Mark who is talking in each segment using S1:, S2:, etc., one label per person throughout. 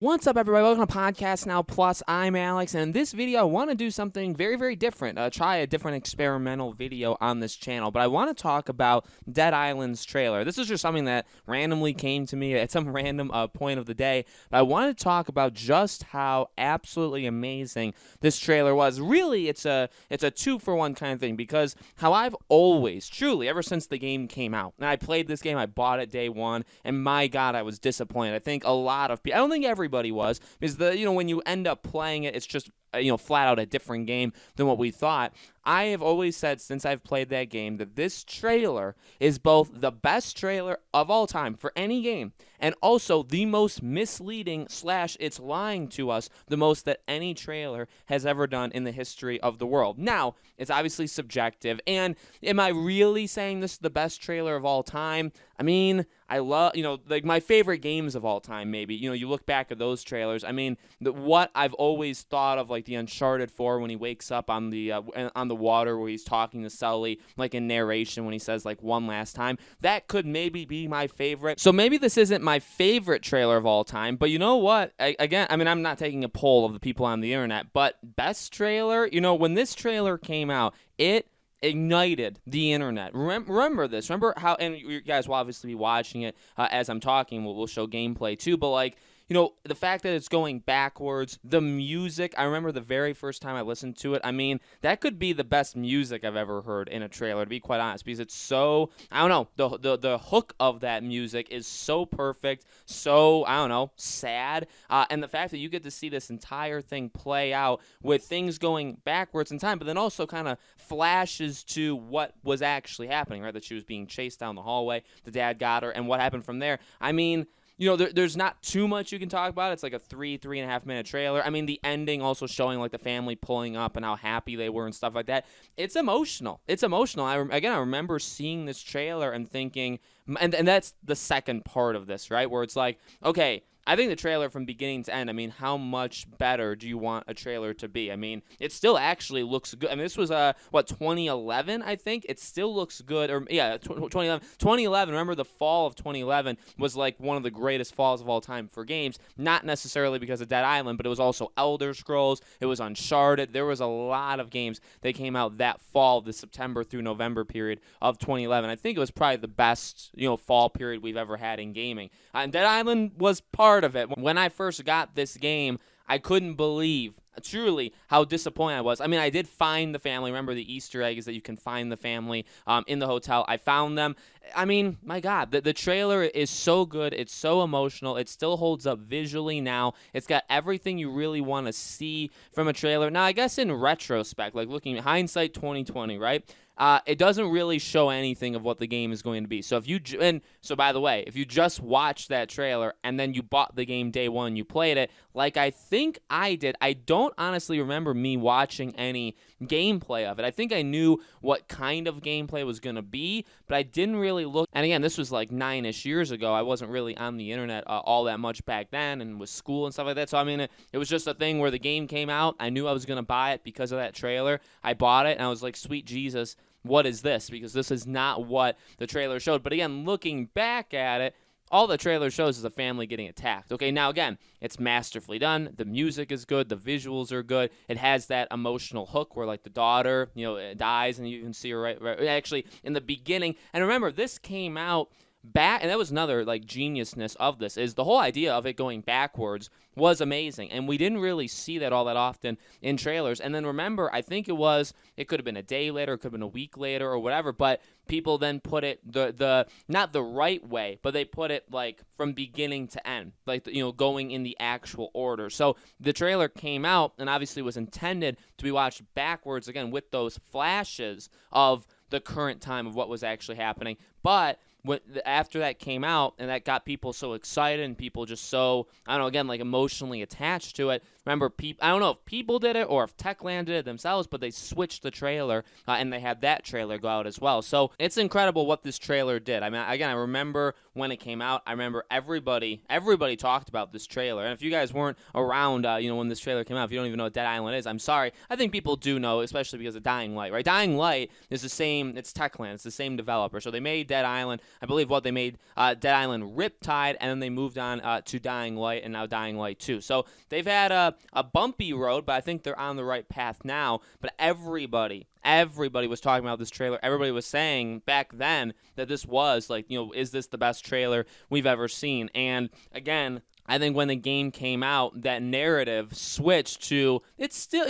S1: What's up, everybody? Welcome to Podcast Now Plus. I'm Alex, and in this video, I want to do something very, very different. Try a different experimental video on this channel, but I want to talk about Dead Island's trailer. This is just something that randomly came to me at some random point of the day, but I want to talk about just how absolutely amazing this trailer was. Really, it's a two-for-one kind of thing, because how I've always, truly, ever since the game came out, and I played this game, I bought it day one, and my God, I was disappointed. I think a lot of people, I don't think everybody was, because when you end up playing it, it's just flat out a different game than what we thought. I have always said since I've played that game that this trailer is both the best trailer of all time for any game and also the most misleading / it's lying to us the most that any trailer has ever done in the history of the world. Now, it's obviously subjective, and am I really saying this is the best trailer of all time? I mean, I love, like my favorite games of all time, maybe. You look back at those trailers. I mean, what I've always thought of, like the Uncharted 4 when he wakes up on the water where he's talking to Sully, like in narration when he says, like, one last time. That could maybe be my favorite. So maybe this isn't my favorite trailer of all time, but you know what? I'm not taking a poll of the people on the internet, but best trailer, when this trailer came out, it ignited the internet. Remember this. Remember how, and you guys will obviously be watching it as I'm talking. We'll show gameplay too, but like, the fact that it's going backwards, the music, I remember the very first time I listened to it, I mean, that could be the best music I've ever heard in a trailer, to be quite honest, because it's so, I don't know, the hook of that music is so perfect, so, I don't know, sad, and the fact that you get to see this entire thing play out with things going backwards in time, but then also kind of flashes to what was actually happening, right, that she was being chased down the hallway, the dad got her, and what happened from there. I mean, there's not too much you can talk about. It's like a 3.5 minute trailer. I mean, the ending also showing like the family pulling up and how happy they were and stuff like that. It's emotional. It's emotional. I remember seeing this trailer and thinking, and that's the second part of this, right? Where it's like, okay, I think the trailer from beginning to end, I mean, how much better do you want a trailer to be? I mean, it still actually looks good. I mean, this was, 2011, I think? It still looks good. Or, yeah, 2011. 2011, remember the fall of 2011 was like one of the greatest falls of all time for games. Not necessarily because of Dead Island, but it was also Elder Scrolls. It was Uncharted. There was a lot of games that came out that fall, the September through November period of 2011. I think it was probably the best, fall period we've ever had in gaming. And Dead Island was part of it. When I first got this game, I couldn't believe truly how disappointed I was. I mean, I did find the family. Remember the Easter egg is that you can find the family in the hotel. I found them. I mean, my God, the trailer is so good. It's so emotional. It still holds up visually now. It's got everything you really want to see from a trailer. Now, I guess in retrospect, like looking at hindsight 2020, right? It doesn't really show anything of what the game is going to be. So by the way, if you just watched that trailer and then you bought the game day one, you played it, like I think I did. I don't honestly remember me watching any gameplay of it. I think I knew what kind of gameplay was going to be, but I didn't really look. And again, this was like 9-ish years ago. I wasn't really on the internet all that much back then, and with school and stuff like that. So I mean, it was just a thing where the game came out. I knew I was going to buy it because of that trailer. I bought it, and I was like, sweet Jesus, what is this? Because this is not what the trailer showed. But again, looking back at it, all the trailer shows is a family getting attacked. Okay, now again, it's masterfully done. The music is good. The visuals are good. It has that emotional hook where, like, the daughter, dies, and you can see her right actually in the beginning. And remember, this came out back, and that was another like geniusness of this, is the whole idea of it going backwards was amazing, and we didn't really see that all that often in trailers. And then remember, I think it could have been a day later, it could have been a week later or whatever, but people then put it the not the right way, but they put it like from beginning to end, like going in the actual order. So the trailer came out and obviously was intended to be watched backwards, again with those flashes of the current time of what was actually happening. But after that came out, and that got people so excited and people just so, I don't know, again, like emotionally attached to it. Remember, I don't know if people did it or if Techland did it themselves, but they switched the trailer, and they had that trailer go out as well. So it's incredible what this trailer did. I mean, again, I remember when it came out. I remember everybody talked about this trailer. And if you guys weren't around, when this trailer came out, if you don't even know what Dead Island is, I'm sorry. I think people do know, especially because of Dying Light, right? Dying Light is the same. It's Techland. It's the same developer. So they made Dead Island. I believe what they made Dead Island Riptide, and then they moved on to Dying Light, and now Dying Light 2. So they've had a bumpy road, but I think they're on the right path now. But everybody was talking about this trailer. Everybody was saying back then that this was like, is this the best trailer we've ever seen? And again, I think when the game came out, that narrative switched to, it's still,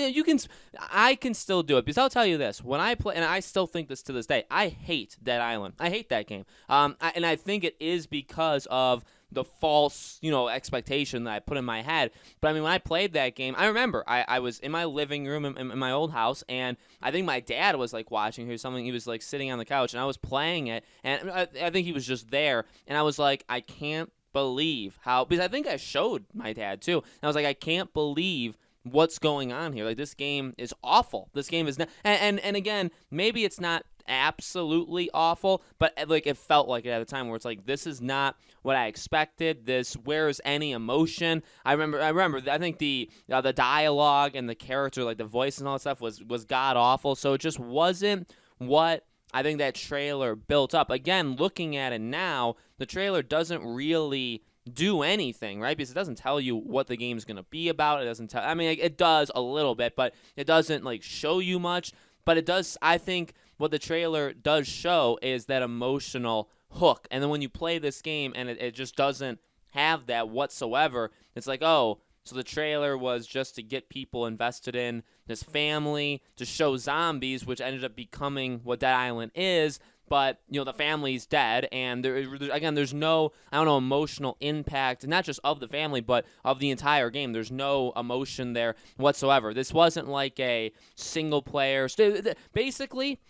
S1: I can still do it. Because I'll tell you this, when I play, and I still think this to this day, I hate Dead Island. I hate that game. And I think it is because of the false, expectation that I put in my head. But I mean, when I played that game, I remember I was in my living room in my old house, and I think my dad was like watching or something. He was like sitting on the couch, and I was playing it, and I think he was just there, and I was like, I can't believe how, because I think I showed my dad too, and I was like, I can't believe what's going on here. Like, this game is awful. This game is not, and again, maybe it's not absolutely awful, but like it felt like it at the time, where it's like, this is not what I expected. Where's any emotion? I remember I think the dialogue and the character, like the voice and all that stuff was god awful. So it just wasn't what I think that trailer built up. Again, looking at it now, the trailer doesn't really do anything, right? Because it doesn't tell you what the game's going to be about. It doesn't tell, I mean, it does a little bit, but it doesn't like show you much. But it does, I think what the trailer does show is that emotional hook. And then when you play this game and it just doesn't have that whatsoever, it's like, oh, so the trailer was just to get people invested in this family, to show zombies, which ended up becoming what Dead Island is. But, the family's dead, and there's no, emotional impact, not just of the family, but of the entire game. There's no emotion there whatsoever. This wasn't like a single player. Basically,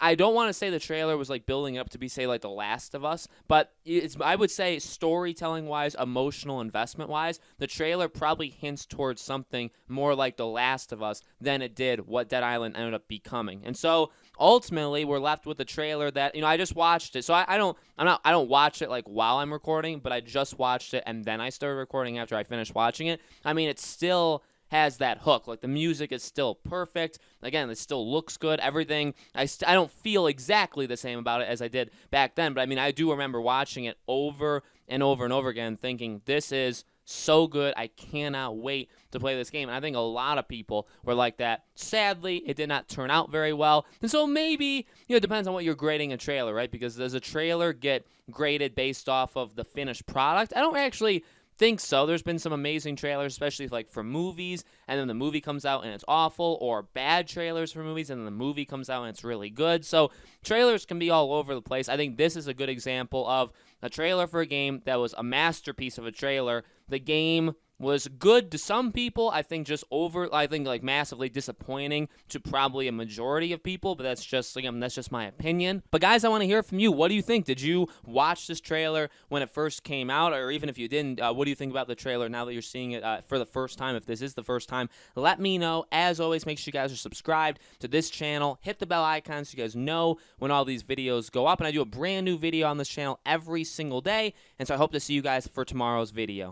S1: I don't want to say the trailer was like building up to be, say, like The Last of Us, but I would say storytelling-wise, emotional investment-wise, the trailer probably hints towards something more like The Last of Us than it did what Dead Island ended up becoming. And so ultimately, we're left with a trailer that, I just watched it. So I don't watch it like while I'm recording, but I just watched it and then I started recording after I finished watching it. I mean, it still has that hook. Like, the music is still perfect. Again, it still looks good. Everything, I don't feel exactly the same about it as I did back then, but I mean, I do remember watching it over and over and over again, thinking, this is so good. I cannot wait to play this game. And I think a lot of people were like that. Sadly, it did not turn out very well. And so maybe, it depends on what you're grading a trailer, right? Because does a trailer get graded based off of the finished product? I don't actually think so. There's been some amazing trailers, especially like for movies, and then the movie comes out and it's awful, or bad trailers for movies and then the movie comes out and it's really good. So trailers can be all over the place. I think this is a good example of a trailer for a game that was a masterpiece of a trailer. The game was good to some people. I think like massively disappointing to probably a majority of people, but that's just my opinion. But guys, I want to hear from you. What do you think? Did you watch this trailer when it first came out? Or even if you didn't, what do you think about the trailer now that you're seeing it for the first time? If this is the first time, let me know. As always, make sure you guys are subscribed to this channel. Hit the bell icon so you guys know when all these videos go up. And I do a brand new video on this channel every single day. And so I hope to see you guys for tomorrow's video.